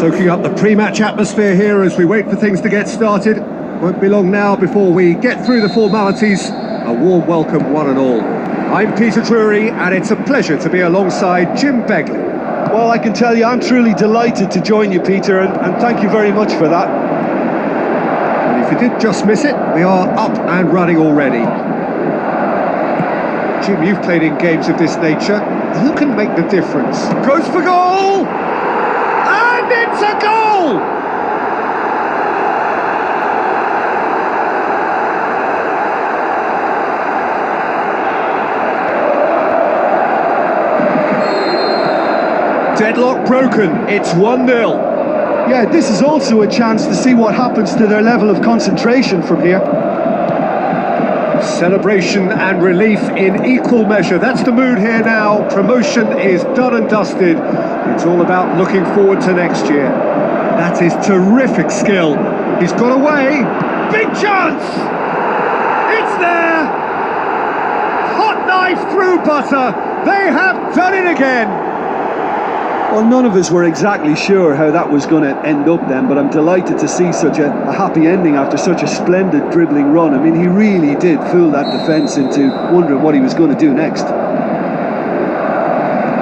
Soaking up the pre-match atmosphere here as we wait for things to get started. Won't be long now before we get through the formalities. A warm welcome, one and all. I'm Peter Drury, and it's a pleasure to be alongside Jim Begley. Well, I can tell you I'm truly delighted to join you, Peter, and thank you very much for that. And if you did just miss it, we are up and running already. Jim, you've played in games of this nature. Who can make the difference? Goes for goal! And it's a goal! Deadlock broken, it's 1-0. Yeah, this is also a chance to see what happens to their level of concentration from here. Celebration and relief in equal measure. That's the mood here now. Promotion is done and dusted. It's all about looking forward to next year. That is terrific skill. He's got away. Big chance! It's there! Hot knife through butter. They have done it again. Well, none of us were exactly sure how that was going to end up then, but I'm delighted to see such a happy ending after such a splendid dribbling run. I mean, he really did fool that defence into wondering what he was going to do next.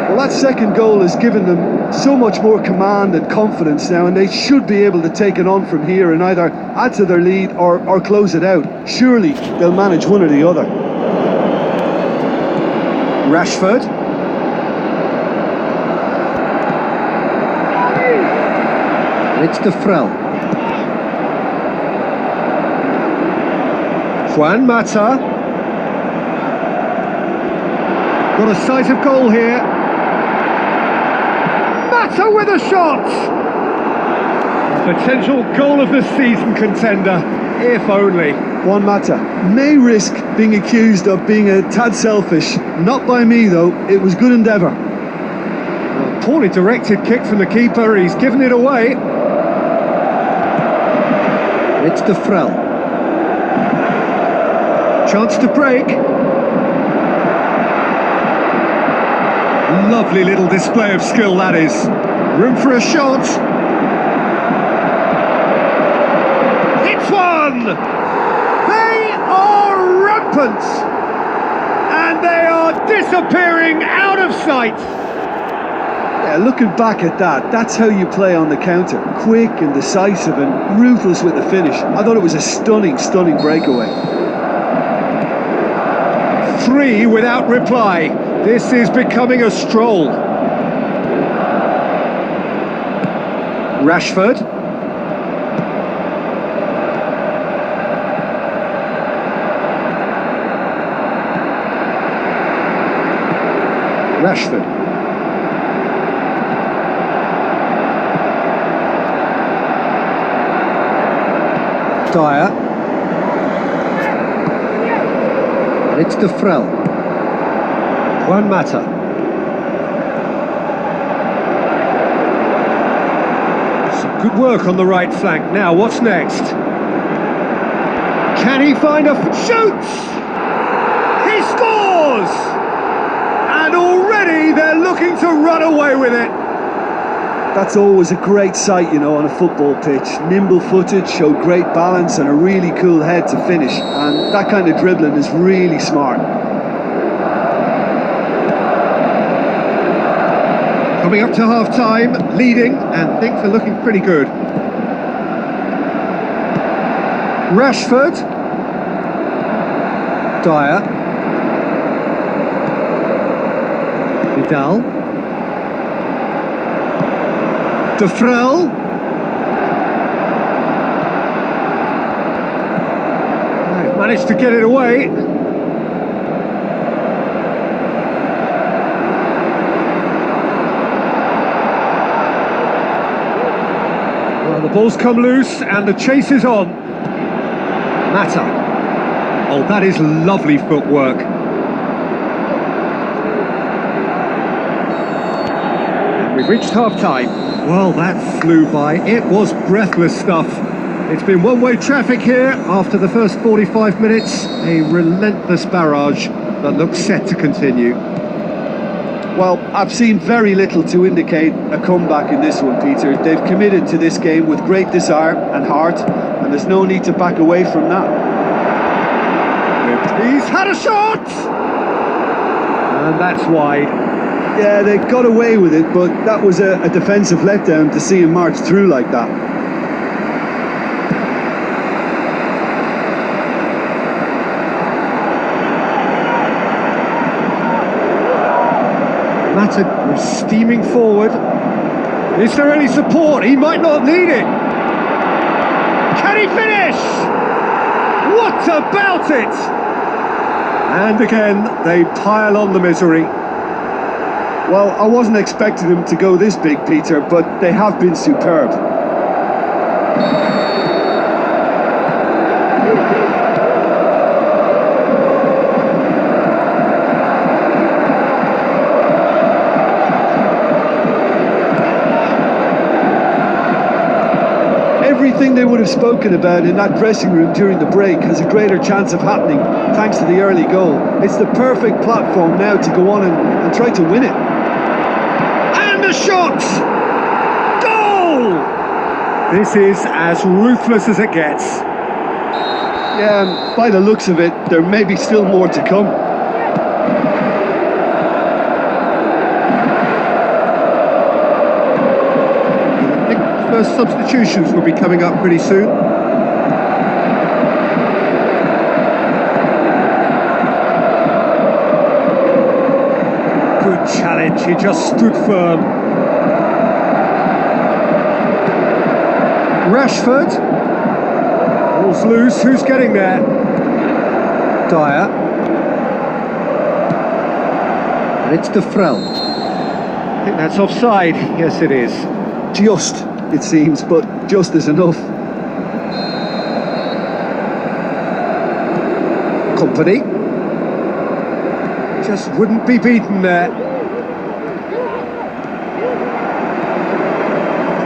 Well, that second goal has given them so much more command and confidence now, and they should be able to take it on from here and either add to their lead or close it out. Surely they'll manage one or the other. Rashford. It's de Frel. Juan Mata. Got a sight of goal here. Mata with a shot! Potential goal of the season contender, if only. Juan Mata may risk being accused of being a tad selfish. Not by me though, it was good endeavour. A poorly directed kick from the keeper, he's given it away. It's de Frel. Chance to break. Lovely little display of skill, that is. Room for a shot. Hits one! They are rampant! And they are disappearing out of sight! Yeah, looking back at that, that's how you play on the counter. Quick and decisive and ruthless with the finish. I thought it was a stunning, stunning breakaway. 3 without reply. This is becoming a stroll. Rashford. Rashford. Dyer. It's de Frel. Juan Mata. Some good work on the right flank. Now, what's next? Can he find a shoots? He scores! And already they're looking to run away with it. That's always a great sight, you know, on a football pitch. Nimble-footed, showed great balance and a really cool head to finish. And that kind of dribbling is really smart. Coming up to half-time, leading, and things are looking pretty good. Rashford. Dyer. Vidal. De Frel. They've managed to get it away. Well, the ball's come loose and the chase is on. Mata. Oh, that is lovely footwork. And we've reached half-time. Well, that flew by. It was breathless stuff. It's been one-way traffic here after the first 45 minutes. A relentless barrage that looks set to continue. Well, I've seen very little to indicate a comeback in this one, Peter. They've committed to this game with great desire and heart, and there's no need to back away from that. He's had a shot! And that's wide. Yeah, they got away with it, but that was a defensive letdown to see him march through like that. Mata was steaming forward. Is there any support? He might not need it. Can he finish? What about it? And again, they pile on the misery. Well, I wasn't expecting them to go this big, Peter, but they have been superb. Everything they would have spoken about in that dressing room during the break has a greater chance of happening thanks to the early goal. It's the perfect platform now to go on and try to win it. And a shot! Goal! This is as ruthless as it gets. Yeah, and by the looks of it, there may be still more to come. First substitutions will be coming up pretty soon. Good challenge, he just stood firm. Rashford. Ball's loose, who's getting there? Dyer. And it's De Frel. I think that's offside. Yes, it is. Just, it seems, but just is enough. Company. Just wouldn't be beaten there.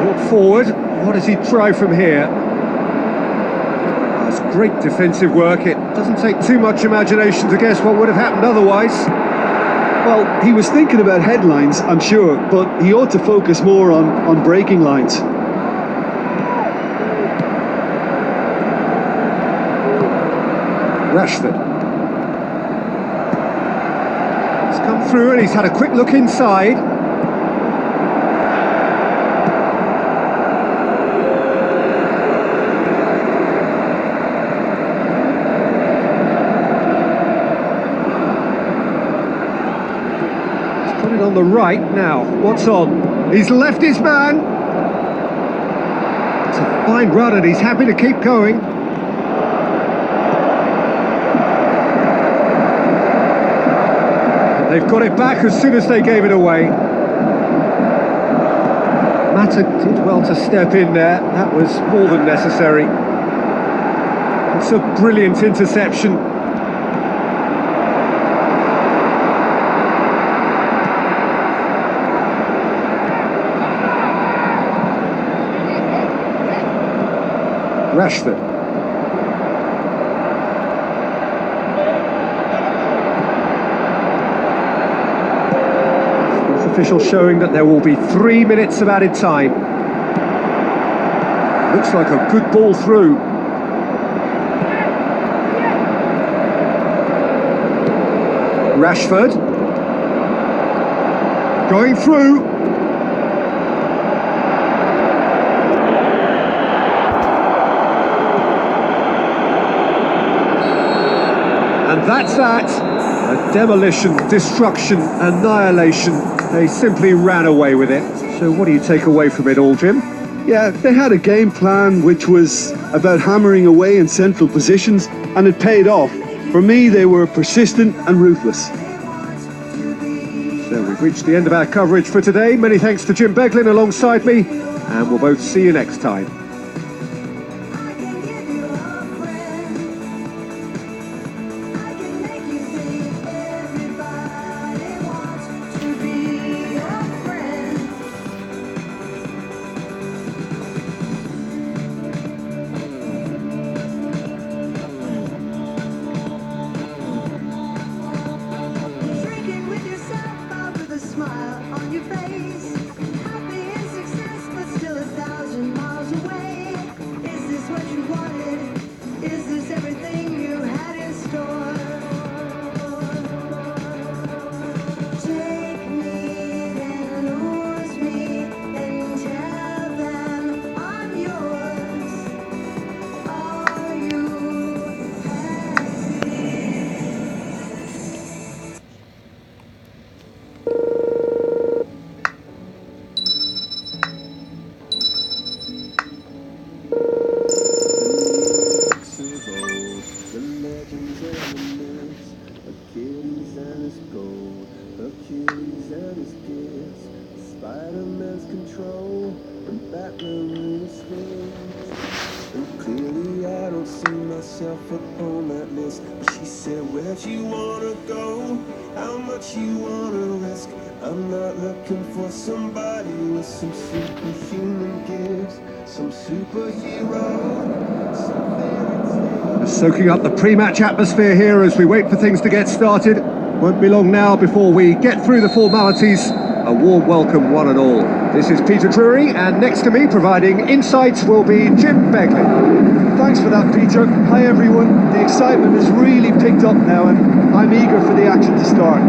Brought forward. What does he try from here? That's great defensive work. It doesn't take too much imagination to guess what would have happened otherwise. Well, he was thinking about headlines, I'm sure, but he ought to focus more on breaking lines. Rashford. He's come through and he's had a quick look inside. He's put it on the right now. What's on? He's left his man. It's a fine run and he's happy to keep going. They've got it back as soon as they gave it away. Mata did well to step in there. That was more than necessary. It's a brilliant interception. Rashford. Official showing that there will be 3 minutes of added time. Looks like a good ball through. Rashford. Going through. And that's that. A demolition, destruction, annihilation. They simply ran away with it. So what do you take away from it all, Jim? Yeah, they had a game plan which was about hammering away in central positions, and it paid off. For me, they were persistent and ruthless. So we've reached the end of our coverage for today. Many thanks to Jim Beglin alongside me, and we'll both see you next time. and that memory stays. And clearly I don't see myself upon that list. But she said, where'd you wanna go? How much you wanna risk? I'm not looking for somebody with some superhuman gifts, some superhero, some fairy tale. Soaking up the pre-match atmosphere here as we wait for things to get started. Won't be long now before we get through the formalities. A warm welcome, one and all. This is Peter Drury, and next to me, providing insights, will be Jim Begley. Thanks for that, Peter. Hi, everyone. The excitement has really picked up now, and I'm eager for the action to start.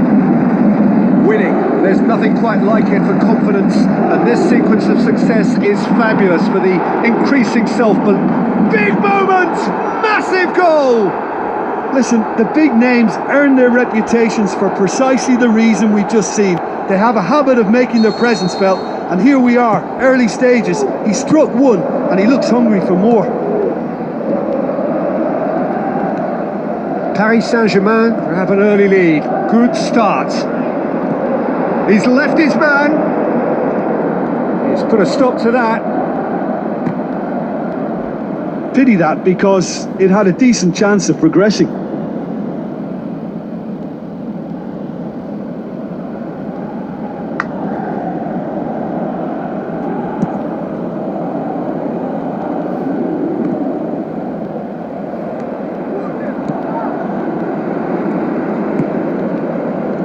Winning. There's nothing quite like it for confidence, and this sequence of success is fabulous for the increasing self-belief. Big moment! Massive goal! Listen, the big names earn their reputations for precisely the reason we've just seen. They have a habit of making their presence felt, and here we are, early stages. He struck one, and he looks hungry for more. Paris Saint-Germain grab an early lead. Good start. He's left his man. He's put a stop to that. Pity that, because it had a decent chance of progressing.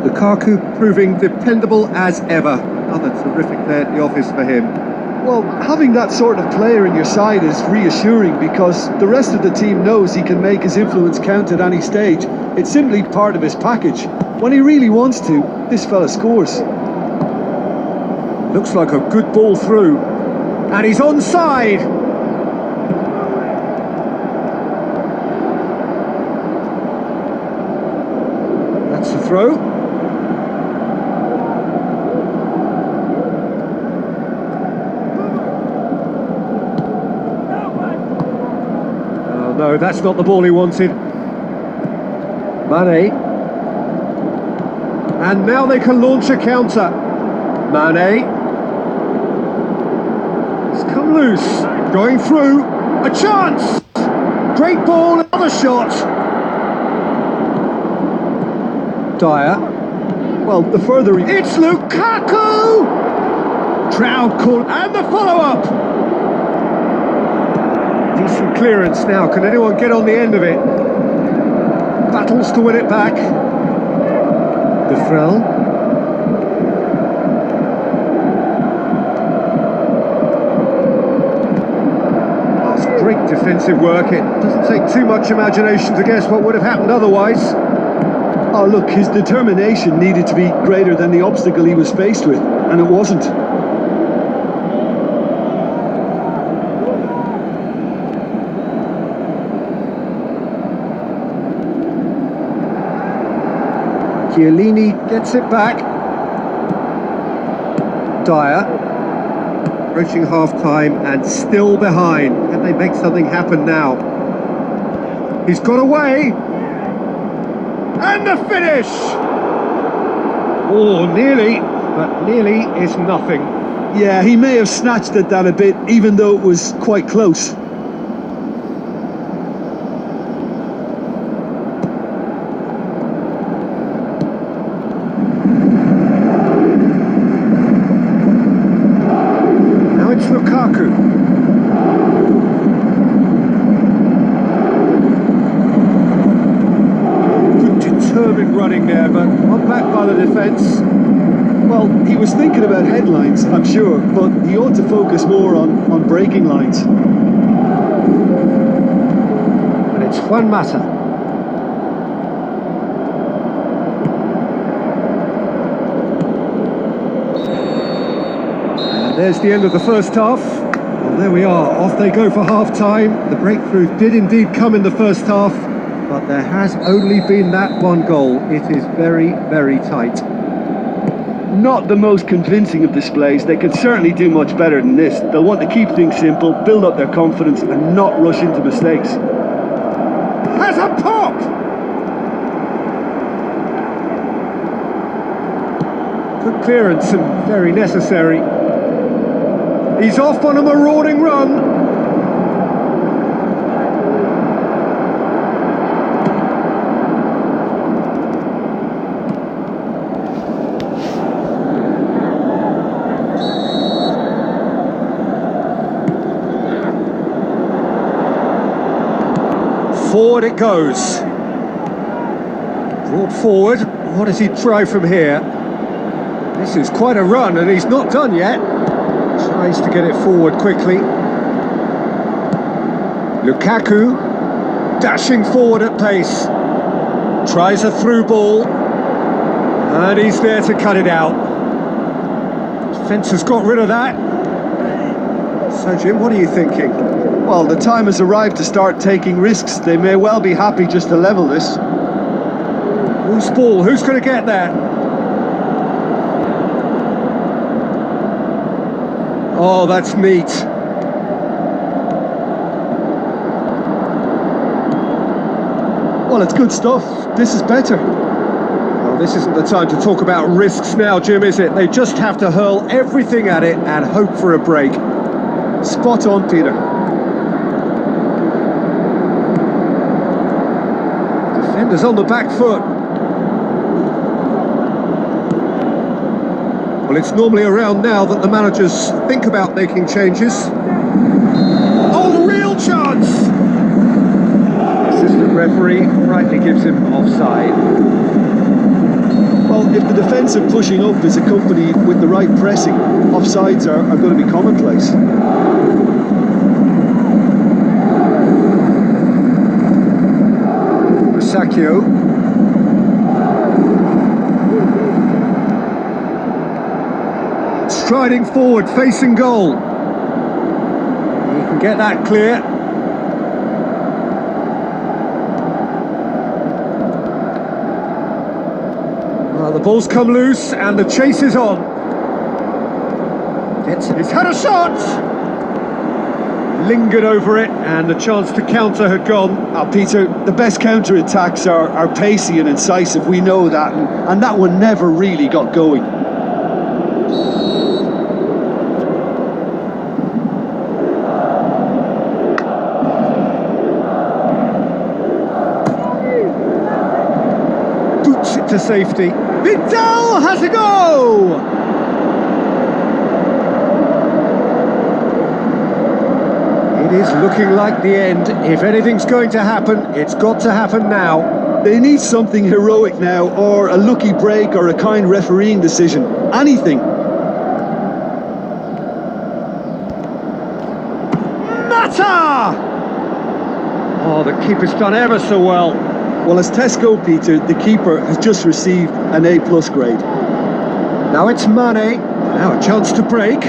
Lukaku proving dependable as ever. Another terrific day at the office for him. Well, having that sort of player in your side is reassuring because the rest of the team knows he can make his influence count at any stage. It's simply part of his package. When he really wants to, this fella scores. Looks like a good ball through. And he's onside! That's the throw. No, that's not the ball he wanted. Mane. And now they can launch a counter. Mane. It's come loose. Going through. A chance! Great ball, another shot. Dyer. Well, the further he... It's Lukaku! Trout call, and the follow-up! Decent clearance now. Can anyone get on the end of it? Battles to win it back. Defrel. That's great defensive work. It doesn't take too much imagination to guess what would have happened otherwise. Oh, look, his determination needed to be greater than the obstacle he was faced with, and it wasn't. Chiellini gets it back. Dyer approaching half-time and still behind. Can they make something happen now? He's got away. And the finish! Oh, nearly, but nearly is nothing. Yeah, he may have snatched at that a bit, even though it was quite close. Lukaku. Good determined running there, but one back by the defence. Well, he was thinking about headlines, I'm sure, but he ought to focus more on breaking lines. And it's Juan Mata. There's the end of the first half. Well, there we are, off they go for half-time. The breakthrough did indeed come in the first half, but there has only been that one goal. It is very, very tight. Not the most convincing of displays. They can certainly do much better than this. They'll want to keep things simple, build up their confidence, and not rush into mistakes. Has a pop! Good clearance and very necessary. He's off on a marauding run. Forward it goes. Brought forward. What does he try from here? This is quite a run, and he's not done yet. Tries to get it forward quickly. Lukaku dashing forward at pace. Tries a through ball. And he's there to cut it out. Defence has got rid of that. So, Jim, what are you thinking? Well, the time has arrived to start taking risks. They may well be happy just to level this. Whose ball? Who's going to get that? Oh, that's neat. Well, it's good stuff. This is better. Well, this isn't the time to talk about risks now, Jim, is it? They just have to hurl everything at it and hope for a break. Spot on, Peter. Defenders on the back foot. Well, it's normally around now that the managers think about making changes. Oh, the real chance! Assistant referee rightly gives him offside. Well, if the defensive pushing up is accompanied with the right pressing, offsides are going to be commonplace. Sakio. Striding forward, facing goal. He can get that clear. Well, the ball's come loose and the chase is on. He's had a shot! Lingered over it and the chance to counter had gone. Peter, the best counter-attacks are pacey and incisive, we know that, and that one never really got going. Boots it to safety. Vidal has a go! It is looking like the end. If anything's going to happen, it's got to happen now. They need something heroic now, or a lucky break, or a kind refereeing decision. Anything. Mata! Oh, the keeper's done ever so well. Well, as Tesco, Peter, the keeper has just received an A+ grade. Now it's Mane. Now a chance to break.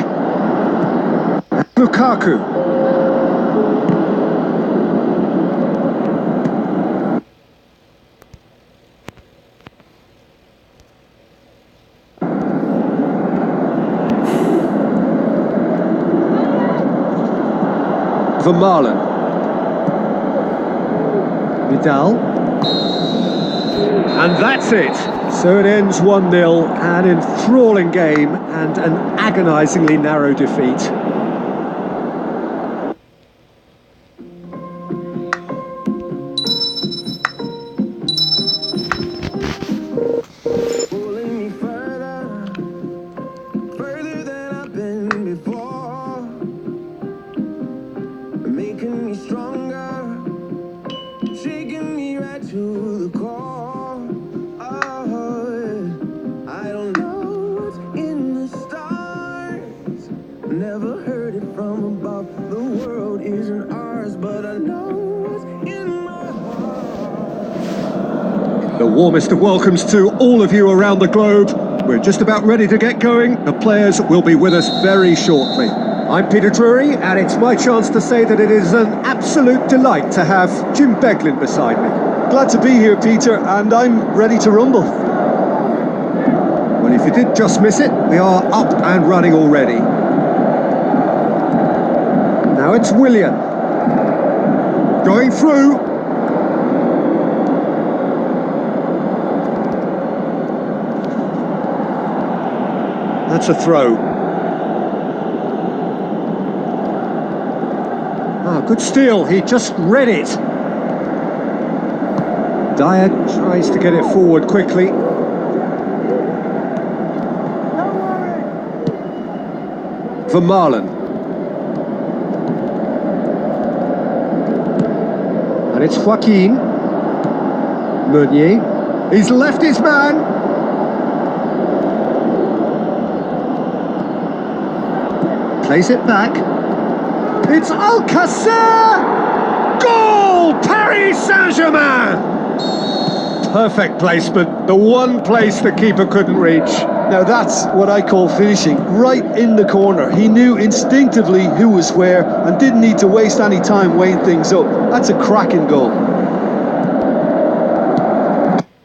Lukaku. Vermaelen. Vidal. And that's it. So it ends 1-0, an enthralling game and an agonisingly narrow defeat. Pulling me further than I've been before, making me stronger, shaking me right to the core. Oh, I don't know what's in the stars, never heard it from above. The world isn't ours, but I know what's in my heart. The warmest of welcomes to all of you around the globe. We're just about ready to get going. The players will be with us very shortly. I'm Peter Drury, and it's my chance to say that it is an absolute delight to have Jim Beglin beside me. Glad to be here, Peter, and I'm ready to rumble. Well, if you did just miss it, we are up and running already. Now it's Willian. Going through. That's a throw. Ah, good steal, he just read it. Dyer tries to get it forward quickly. Vermaelen. And it's Joaquin. Meunier. He's left his man. Plays it back. It's Alcacer! Goal! Paris Saint-Germain! Perfect placement, the one place the keeper couldn't reach. Now that's what I call finishing, right in the corner. He knew instinctively who was where and didn't need to waste any time weighing things up. That's a cracking goal.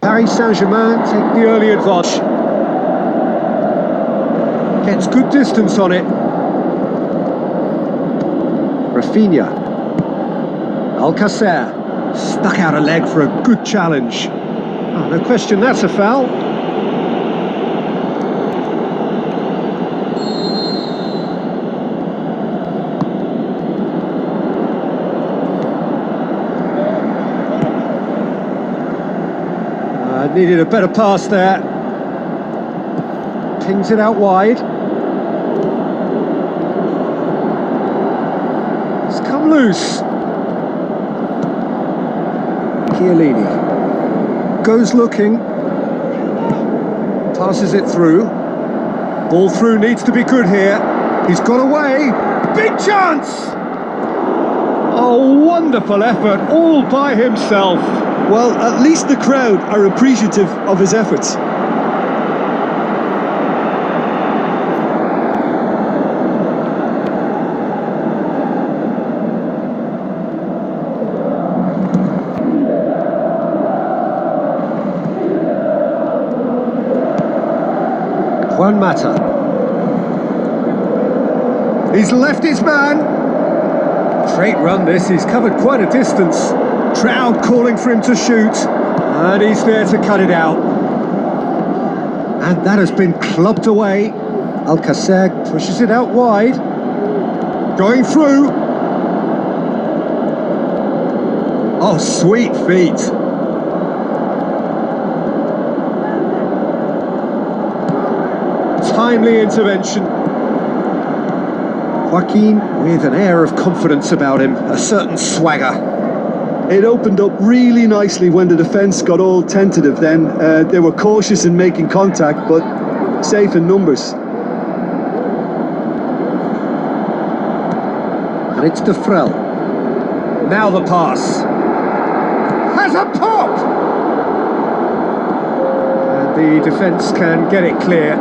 Paris Saint-Germain take the early advantage. Gets good distance on it. Rafinha. Alcacer. Stuck out a leg for a good challenge. Oh, no question, that's a foul. Needed a better pass there. Pings it out wide. It's come loose. Chiellini goes looking, passes it through. Ball through needs to be good here. He's got away. Big chance! Oh, wonderful effort, all by himself. Well, at least the crowd are appreciative of his efforts. Juan Mata. He's left his man. Straight run this, he's covered quite a distance. Crowd calling for him to shoot, and he's there to cut it out. And that has been clubbed away. Alcacer pushes it out wide. Going through. Oh, sweet feet. Timely intervention. Joaquin with an air of confidence about him, a certain swagger. It opened up really nicely when the defence got all tentative then. They were cautious in making contact, but safe in numbers. And it's De Frel. Now the pass. Has a pop! And the defence can get it clear.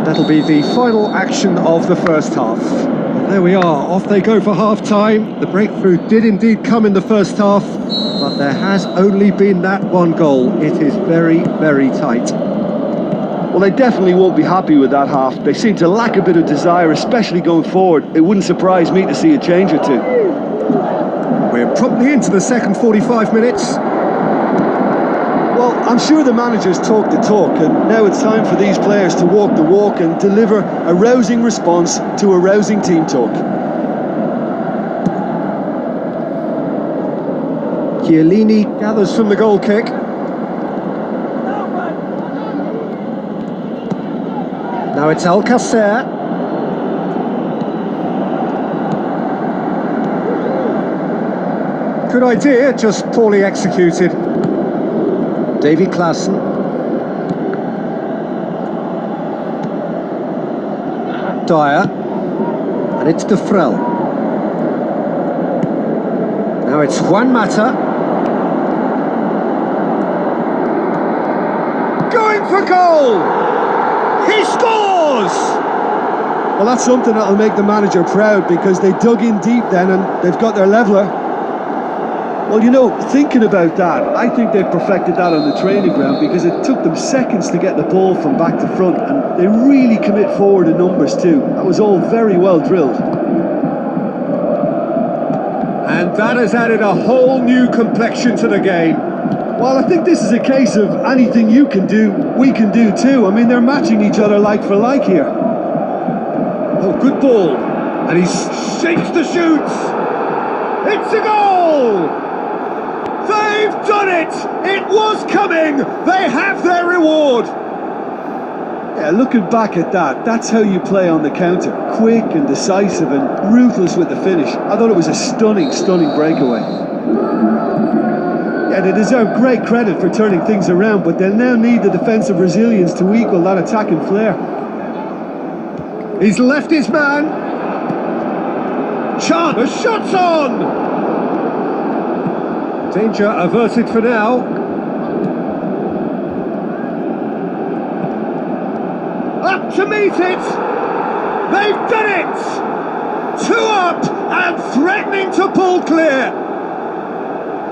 That'll be the final action of the first half. And there we are, off they go for half-time. The breakthrough did indeed come in the first half, but there has only been that one goal. It is very, very tight. Well, they definitely won't be happy with that half. They seem to lack a bit of desire, especially going forward. It wouldn't surprise me to see a change or two. We're promptly into the second 45 minutes. Well, I'm sure the managers talk the talk, and now it's time for these players to walk the walk and deliver a rousing response to a rousing team talk. Chiellini gathers from the goal kick. Now it's Alcacer. Good idea, just poorly executed. Davy Klaassen. Dyer. And it's De Frel. Now it's Juan Mata. Going for goal! He scores! Well, that's something that'll make the manager proud, because they dug in deep then and they've got their leveller. Well, you know, thinking about that, I think they've perfected that on the training ground, because it took them seconds to get the ball from back to front, and they really commit forward in numbers too. That was all very well drilled. And that has added a whole new complexion to the game. Well, I think this is a case of anything you can do, we can do too. I mean, they're matching each other like for like here. Oh, good ball. And he shakes the shoots. It's a goal! They've done it! It was coming! They have their reward! Yeah, looking back at that, that's how you play on the counter. Quick and decisive and ruthless with the finish. I thought it was a stunning, stunning breakaway. Yeah, they deserve great credit for turning things around, but they'll now need the defensive resilience to equal that attacking flair. He's left his man. Chance, the shot's on! Danger averted for now. Up to meet it! They've done it! 2 up and threatening to pull clear!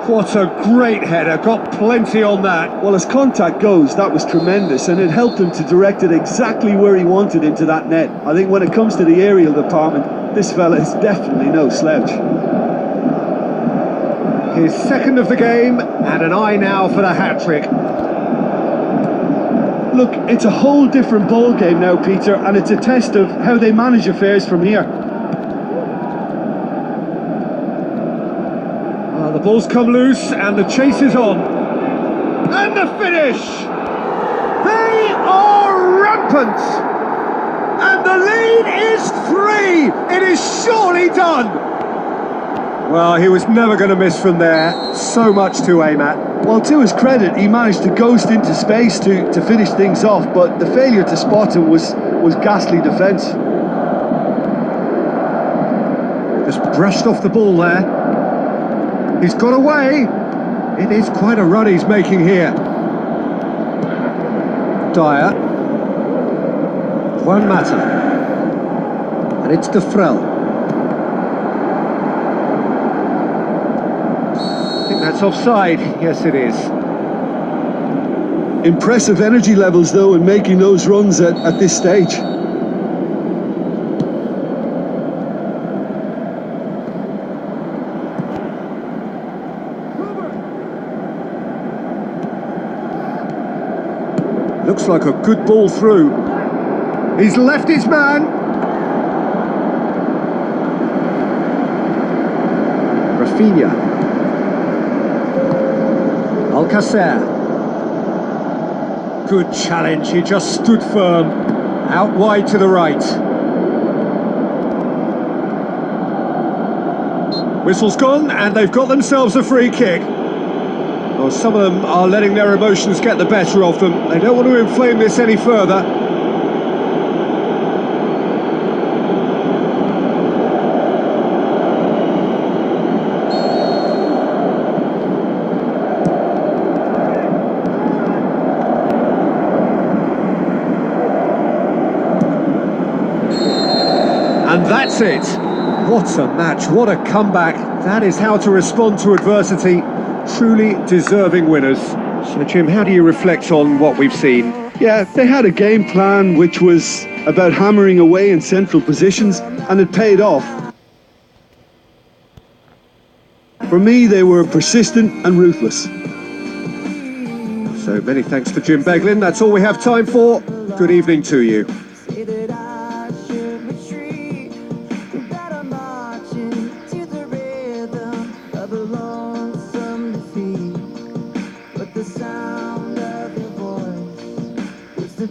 What a great header, got plenty on that. Well, as contact goes, that was tremendous, and it helped him to direct it exactly where he wanted into that net. I think when it comes to the aerial department, this fella is definitely no slouch. His second of the game, and an eye now for the hat-trick. Look, it's a whole different ball game now, Peter, and it's a test of how they manage affairs from here. Well, the ball's come loose, and the chase is on. And the finish! They are rampant! And the lead is 3! It is surely done! Well, he was never going to miss from there. So much to aim at. Well, to his credit, he managed to ghost into space to finish things off, but the failure to spot him was ghastly defence. Just brushed off the ball there. He's got away. It is quite a run he's making here. Dyer. Juan Mata. And it's De Frel. I think that's offside. Yes, it is. Impressive energy levels, though, in making those runs at this stage. Looks like a good ball through. He's left his man. Rafinha. Alcacer. Good challenge, he just stood firm. Out wide to the right. Whistle's gone, and they've got themselves a free kick. Well, some of them are letting their emotions get the better of them. They don't want to inflame this any further. And that's it. What a match, what a comeback. That is how to respond to adversity. Truly deserving winners. So, Jim, how do you reflect on what we've seen? Yeah, they had a game plan which was about hammering away in central positions, and it paid off. For me, they were persistent and ruthless. So many thanks to Jim Beglin. That's all we have time for. Good evening to you. The sound of your voice is the